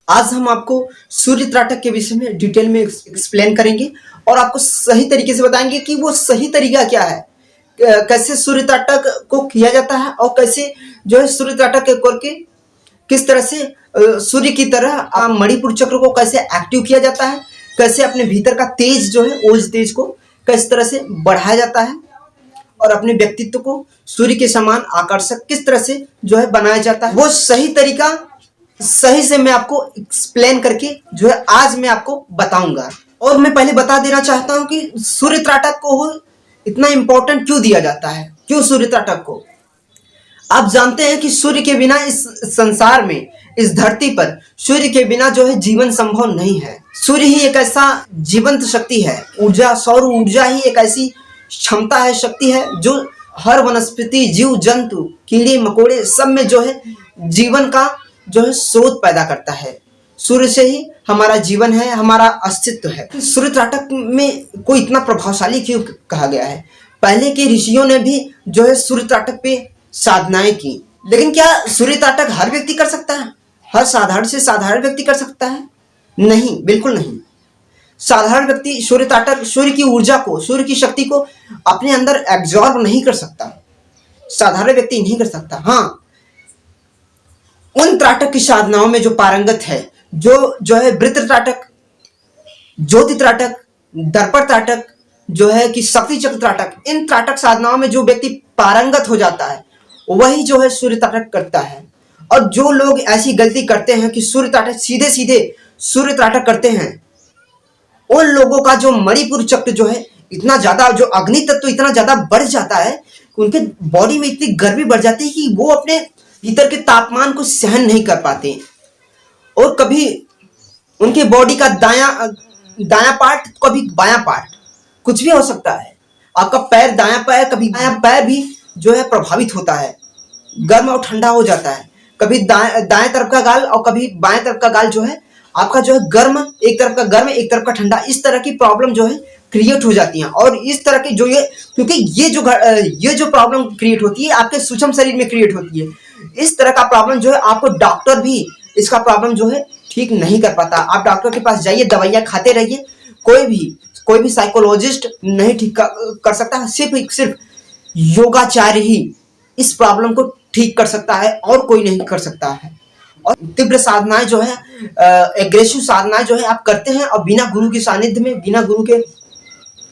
आज हम आपको सूर्य त्राटक के विषय में डिटेल में एक्सप्लेन करेंगे और आपको सही तरीके से बताएंगे कि वो सही तरीका क्या है, कैसे सूर्य त्राटक को किया जाता है और कैसे जो है सूर्य त्राटक करके किस तरह से सूर्य की तरह मणिपुर चक्र को कैसे एक्टिव किया जाता है, कैसे अपने भीतर का तेज जो है ओज तेज को किस तरह से बढ़ाया जाता है और अपने व्यक्तित्व को सूर्य के समान आकर्षक किस तरह से जो है बनाया जाता है, वो सही तरीका सही से मैं आपको एक्सप्लेन करके जो है आज मैं आपको बताऊंगा। और मैं पहले बता देना चाहता हूं कि सूर्य त्राटक को इतना इंपॉर्टेंट क्यों दिया जाता है, क्यों सूर्य त्राटक को। आप जानते हैं कि सूर्य के बिना इस संसार में, इस धरती पर सूर्य के बिना जो है जीवन संभव नहीं है। सूर्य ही एक ऐसा जीवंत शक्ति है, ऊर्जा, सौर ऊर्जा ही एक ऐसी क्षमता है, शक्ति है जो हर वनस्पति, जीव जंतु, कीड़े मकोड़े सब में जो है जीवन का जो है स्रोत पैदा करता है। सूर्य से ही हमारा जीवन है, हमारा अस्तित्व है। सूर्य त्राटक में को इतना प्रभावशाली क्यों कहा गया है? पहले के ऋषियों ने भी जो है सूर्य त्राटक पे साधनाएं की, लेकिन क्या सूर्य त्राटक हर व्यक्ति कर सकता है? हर साधारण से साधारण व्यक्ति कर सकता है? नहीं, बिल्कुल नहीं। साधारण व्यक्ति सूर्य त्राटक, सूर्य की ऊर्जा को, सूर्य की शक्ति को अपने अंदर एब्जॉर्ब नहीं कर सकता। साधारण व्यक्ति नहीं कर सकता। हाँ, उन त्राटक की साधनाओं में जो पारंगत है, जो है वृत्त त्राटक, ज्योति त्राटक, दर्पण त्राटक, जो है कि शक्ति चक्र त्राटक, इन त्राटक साधनाओं में जो व्यक्ति पारंगत हो जाता है वही जो है सूर्य त्राटक करता है। और जो लोग ऐसी गलती करते हैं कि सूर्य त्राटक सीधे सीधे सूर्य त्राटक करते हैं, उन लोगों का जो मणिपुर चक्र जो है इतना ज्यादा, जो अग्नि तत्व इतना ज्यादा बढ़ जाता है कि उनके बॉडी में इतनी गर्मी बढ़ जाती है कि वो अपने भीतर के तापमान को सहन नहीं कर पाते। और कभी उनके बॉडी का दायां पार्ट, कभी बायां पार्ट, कुछ भी हो सकता है। आपका पैर, दायां पैर, कभी बायां पैर भी जो है प्रभावित होता है, गर्म और ठंडा हो जाता है। कभी दाएं तरफ का गाल और कभी बाएं तरफ का गाल जो है आपका जो है गर्म, एक तरफ का गर्म एक तरफ का ठंडा, इस तरह की प्रॉब्लम जो है क्रिएट हो जाती हैं। और इस तरह की जो क्योंकि ये जो प्रॉब्लम क्रिएट होती है आपके सूक्ष्म शरीर में क्रिएट होती है। इस तरह का प्रॉब्लम जो है आपको डॉक्टर भी इसका प्रॉब्लम जो है ठीक नहीं कर पाता। आप डॉक्टर के पास जाइए, दवाइयां खाते रहिए, कोई भी साइकोलॉजिस्ट नहीं ठीक कर सकता। सिर्फ योगाचार्य ही इस प्रॉब्लम को ठीक कर सकता है और कोई नहीं कर सकता है। और तीव्र साधनाएं जो है, एग्रेसिव साधनाएं जो है आप करते हैं और बिना गुरु के सानिध्य में, बिना गुरु के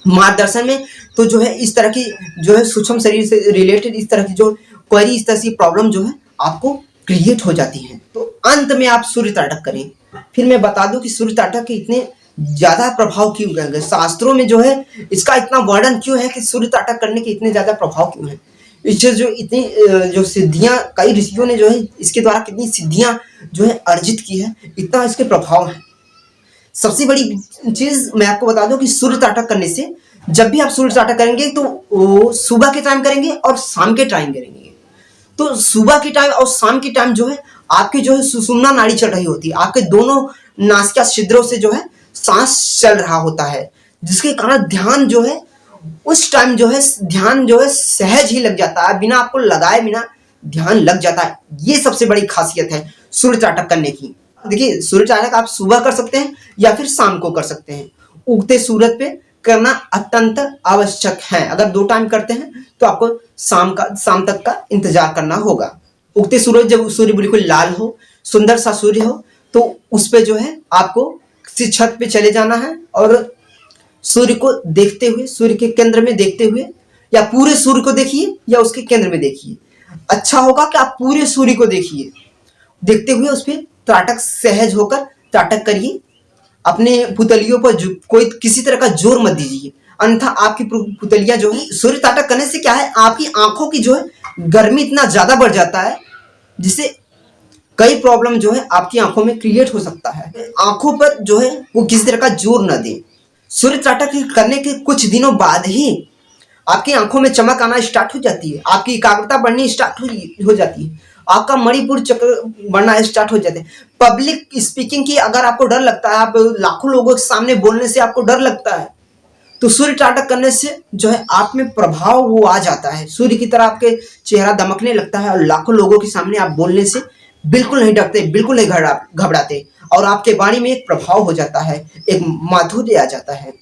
मार्गदर्शन में, तो जो है इस तरह की जो है सूक्ष्म शरीर से रिलेटेड इस तरह की जो क्वेरी, इस तरह की प्रॉब्लम जो है आपको क्रिएट हो जाती है। तो अंत में आप सूर्य त्राटक करें। फिर मैं बता दूं कि सूर्य त्राटक के इतने ज्यादा प्रभाव क्यों है, शास्त्रों में जो है इसका इतना वर्णन क्यों है कि सूर्य त्राटक करने के इतने ज्यादा प्रभाव क्यों है। इससे जो इतनी जो सिद्धियां, कई ऋषियों ने जो है इसके द्वारा कितनी सिद्धियां जो है अर्जित की है, इतना इसके प्रभाव है। सबसे बड़ी चीज मैं आपको बता दूं कि सूर्य त्राटक करने से, जब भी आप सूर्य त्राटक करेंगे तो वो सुबह के टाइम करेंगे और शाम के टाइम करेंगे। तो सुबह के टाइम और शाम के टाइम जो है आपकी जो है सुषुम्ना नाड़ी चल रही होती है, आपके दोनों नासिका छिद्रों से जो है सांस चल रहा होता है, जिसके कारण ध्यान जो है उस टाइम जो है ध्यान जो है सहज ही लग जाता है, बिना आपको लगाए बिना ध्यान लग जाता है। ये सबसे बड़ी खासियत है सूर्य त्राटक करने की। देखिए, सूर्य त्राटक आप सुबह कर सकते हैं या फिर शाम को कर सकते हैं। उगते सूरज पे करना अत्यंत आवश्यक है। अगर 2 टाइम करते हैं तो आपको शाम तक का इंतजार करना होगा। उगते सूरज, जब सूर्य बिल्कुल लाल हो, सुंदर सा सूर्य हो, तो उस पे जो है आपको किसी छत पे चले जाना है और सूर्य को देखते हुए, सूर्य के केंद्र में देखते हुए, या पूरे सूर्य को देखिए या उसके केंद्र में देखिए। अच्छा होगा कि आप पूरे सूर्य को देखिए, देखते हुए उस पर त्राटक सहज होकर त्राटक करिए। अपने पुतलियों पर कोई किसी तरह का जोर मत दीजिए, अन्यथा आपकी पुतलियां जो है, सूर्य त्राटक करने से क्या है, आपकी आंखों की जो है गर्मी इतना ज्यादा बढ़ जाता है जिससे कई प्रॉब्लम जो है आपकी आंखों में क्रिएट हो सकता है। आंखों पर जो है वो किसी तरह का जोर न दें। सूर्य त्राटक करने के कुछ दिनों बाद ही आपकी आंखों में चमक आना स्टार्ट हो जाती है, आपकी एकाग्रता बढ़नी स्टार्ट हो जाती है, आपका मणिपुर चक्र बढ़ना स्टार्ट हो जाते हैं। पब्लिक स्पीकिंग की अगर आपको डर लगता है, आप लाखों लोगों के सामने बोलने से आपको डर लगता है, तो सूर्य त्राटक करने से जो है आप में प्रभाव वो आ जाता है, सूर्य की तरह आपके चेहरा दमकने लगता है और लाखों लोगों के सामने आप बोलने से बिल्कुल नहीं डरते, बिल्कुल नहीं घबराते, और आपके वाणी में एक प्रभाव हो जाता है, एक माधुर्य आ जाता है।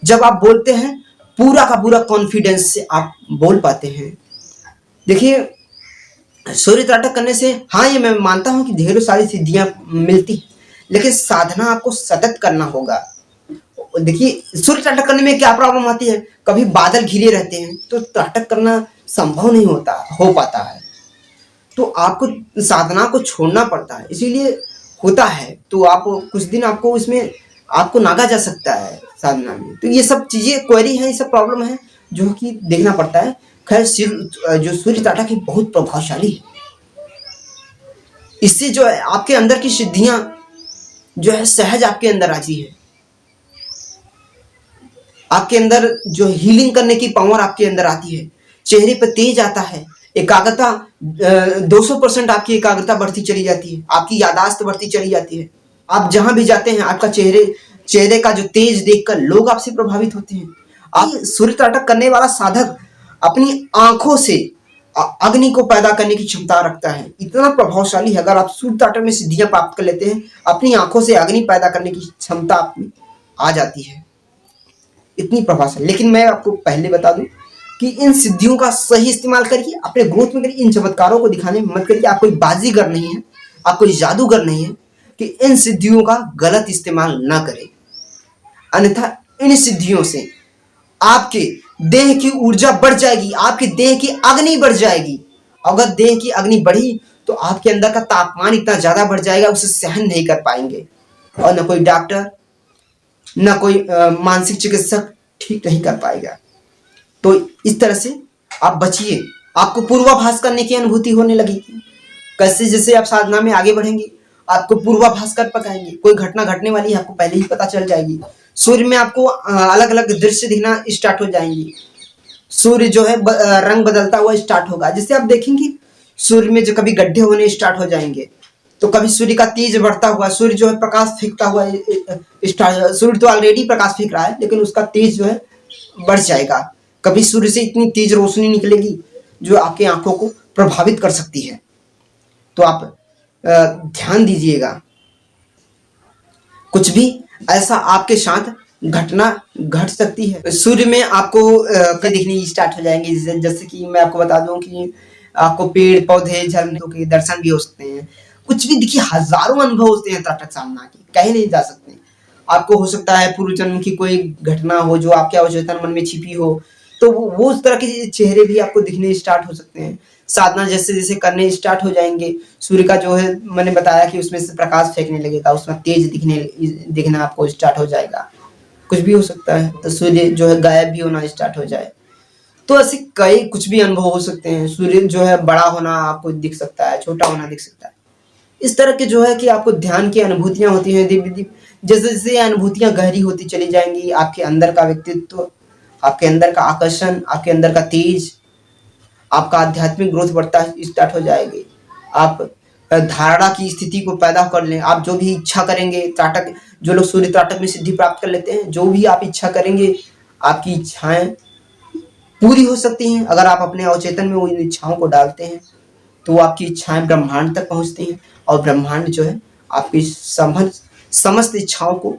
जब आप बोलते हैं, पूरा का पूरा कॉन्फिडेंस से आप बोल पाते हैं। देखिए, सूर्य त्राटक करने से, हाँ, ये मैं मानता हूँ कि ढेरों सारी सिद्धियां मिलती हैं, लेकिन साधना आपको सतत करना होगा। देखिए, सूर्य त्राटक करने में क्या प्रॉब्लम आती है, कभी बादल घिरे रहते हैं तो त्राटक करना संभव नहीं हो पाता है। तो आपको साधना को छोड़ना पड़ता है, इसीलिए होता है। तो आप कुछ दिन आपको इसमें आपको नागा जा सकता है साधना में। तो ये सब चीजें क्वेरी है, ये सब प्रॉब्लम है जो कि देखना पड़ता है। खैर, जो सूर्य त्राटक है बहुत प्रभावशाली है। इससे जो है आपके अंदर की सिद्धियां जो है सहज आपके अंदर आती है। आपके अंदर जो हीलिंग करने की पावर आपके अंदर आती है, चेहरे पर तेज आता है, एकाग्रता 200% आपकी एकाग्रता बढ़ती चली जाती है, आपकी यादाश्त बढ़ती चली जाती है। आप जहां भी जाते हैं आपका चेहरे का जो तेज देखकर लोग आपसे प्रभावित होते हैं। आप सूर्य त्राटक करने वाला साधक अपनी आंखों से अग्नि को पैदा करने की क्षमता रखता है, इतना प्रभावशाली है। अगर आप सूर्य त्राटक में सिद्धियां प्राप्त कर लेते हैं, अपनी आंखों से अग्नि पैदा करने की क्षमता आप में आ जाती है, इतनी प्रभावशाली। लेकिन मैं आपको पहले बता दूं कि इन सिद्धियों का सही इस्तेमाल करिए, अपने ग्रोथ में करिए, इन चमत्कारों को दिखाने में मत करिए। आप कोई बाजीगर नहीं है, आप कोई जादूगर नहीं है कि इन सिद्धियों का गलत इस्तेमाल ना करें, अन्यथा इन सिद्धियों से आपके देह की ऊर्जा बढ़ जाएगी, आपके देह की अग्नि बढ़ जाएगी। अगर देह की अग्नि बढ़ी तो आपके अंदर का तापमान इतना ज्यादा बढ़ जाएगा, उसे सहन नहीं कर पाएंगे, और न कोई डॉक्टर, न कोई मानसिक चिकित्सक ठीक नहीं कर पाएगा। तो इस तरह से आप बचिए। आपको पूर्वाभास करने की अनुभूति होने लगेगी। कैसे, जैसे आप साधना में आगे बढ़ेंगे आपको पूर्वाभास कर पकाएंगे, कोई घटना घटने वाली है आपको पहले ही पता चल जाएगी। सूर्य में आपको अलग अलग दृश्य दिखना स्टार्ट हो जाएंगे। सूर्य जो है रंग बदलता हुआ स्टार्ट होगा, जिससे आप देखेंगे सूर्य में जो कभी गड्ढे होने स्टार्ट हो जाएंगे, तो कभी सूर्य का तेज बढ़ता हुआ, सूर्य जो है प्रकाश फेंकता हुआ स्टार्ट, सूर्य तो ऑलरेडी प्रकाश फेंक रहा है लेकिन उसका तेज जो है बढ़ जाएगा। कभी सूर्य से इतनी तेज रोशनी निकलेगी जो आपकी आंखों को प्रभावित कर सकती है। तो आप ध्यान दीजिएगा, कुछ भी ऐसा आपके साथ घटना घट सकती है। सूर्य में आपको दिखने स्टार्ट हो जाएंगे, जैसे कि मैं आपको बता दूं कि आपको पेड़ पौधे झरनों के दर्शन भी हो सकते हैं। कुछ भी देखिए, हजारों अनुभव होते हैं त्राटक साधना के, कहे नहीं जा सकते। आपको हो सकता है पूर्व जन्म की कोई घटना हो जो आपके अवचेतन मन में छिपी हो, तो वो उस तरह के चेहरे भी आपको दिखने स्टार्ट हो सकते हैं। साधना जैसे जैसे करने स्टार्ट हो जाएंगे, सूर्य का जो है मैंने बताया कि उसमें से प्रकाश फेंकने लगेगा, उसमें तेज दिखना आपको स्टार्ट हो जाएगा। कुछ भी हो सकता है, तो सूर्य जो है गायब भी होना स्टार्ट हो जाए। तो ऐसे कई कुछ भी अनुभव हो सकते हैं। सूर्य जो है बड़ा होना आपको दिख सकता है, छोटा होना दिख सकता है। इस तरह के जो है कि आपको ध्यान की अनुभूतियां होती हैं दिव्य दिव्य। जैसे जैसे अनुभूतियां गहरी होती चली जाएंगी, आपके अंदर का व्यक्तित्व, आपके अंदर का आकर्षण, आपके अंदर का तेज, आपका आध्यात्मिक ग्रोथ बढ़ता स्टार्ट हो जाएगी। आप धारणा की स्थिति को पैदा कर लें। आप जो भी इच्छा करेंगे, त्राटक, जो लोग सूर्य त्राटक में सिद्धि प्राप्त कर लेते हैं, जो भी आप इच्छा करेंगे आपकी इच्छाएं पूरी हो सकती हैं। अगर आप अपने अवचेतन में उन इच्छाओं को डालते हैं तो आपकी इच्छाएं ब्रह्मांड तक पहुंचती हैं, और ब्रह्मांड जो है आपकी समस्त इच्छाओं को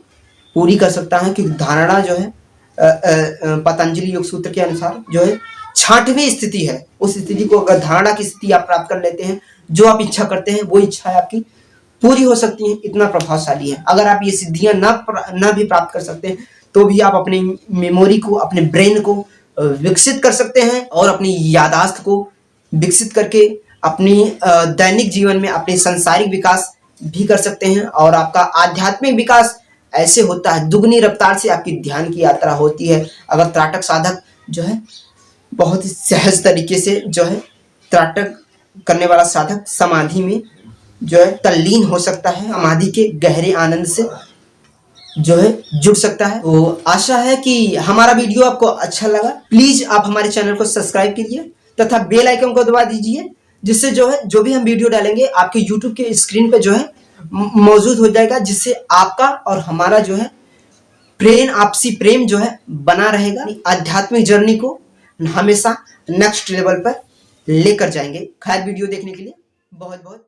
पूरी कर सकता है। कि धारणा जो है पतंजलि योग सूत्र के अनुसार जो है 6वीं स्थिति है। उस स्थिति को, अगर धारणा की स्थिति आप प्राप्त कर लेते हैं, जो आप इच्छा करते हैं वो इच्छाएं आपकी पूरी हो सकती हैं। इतना प्रभावशाली है। अगर आप ये सिद्धियां न भी प्राप्त कर सकते हैं तो भी आप अपनी मेमोरी को, अपने ब्रेन को विकसित कर सकते हैं, और अपनी यादाश्त को विकसित करके अपनी दैनिक जीवन में अपने सांसारिक विकास भी कर सकते हैं। और आपका आध्यात्मिक विकास ऐसे होता है, दुगनी रफ्तार से आपकी ध्यान की यात्रा होती है। अगर त्राटक साधक जो है बहुत ही सहज तरीके से जो है त्राटक करने वाला साधक समाधि में जो है तल्लीन हो सकता है, समाधि के गहरे आनंद से जो है जुड़ सकता है। तो आशा है कि हमारा वीडियो आपको अच्छा लगा। प्लीज आप हमारे चैनल को सब्सक्राइब कीजिए तथा बेल आइकन को दबा दीजिए, जिससे जो है जो भी हम वीडियो डालेंगे आपके यूट्यूब के स्क्रीन पे जो है मौजूद हो जाएगा, जिससे आपका और हमारा जो है आपसी प्रेम जो है बना रहेगा। आध्यात्मिक जर्नी को हमेशा नेक्स्ट लेवल पर लेकर जाएंगे। खैर, वीडियो देखने के लिए बहुत बहुत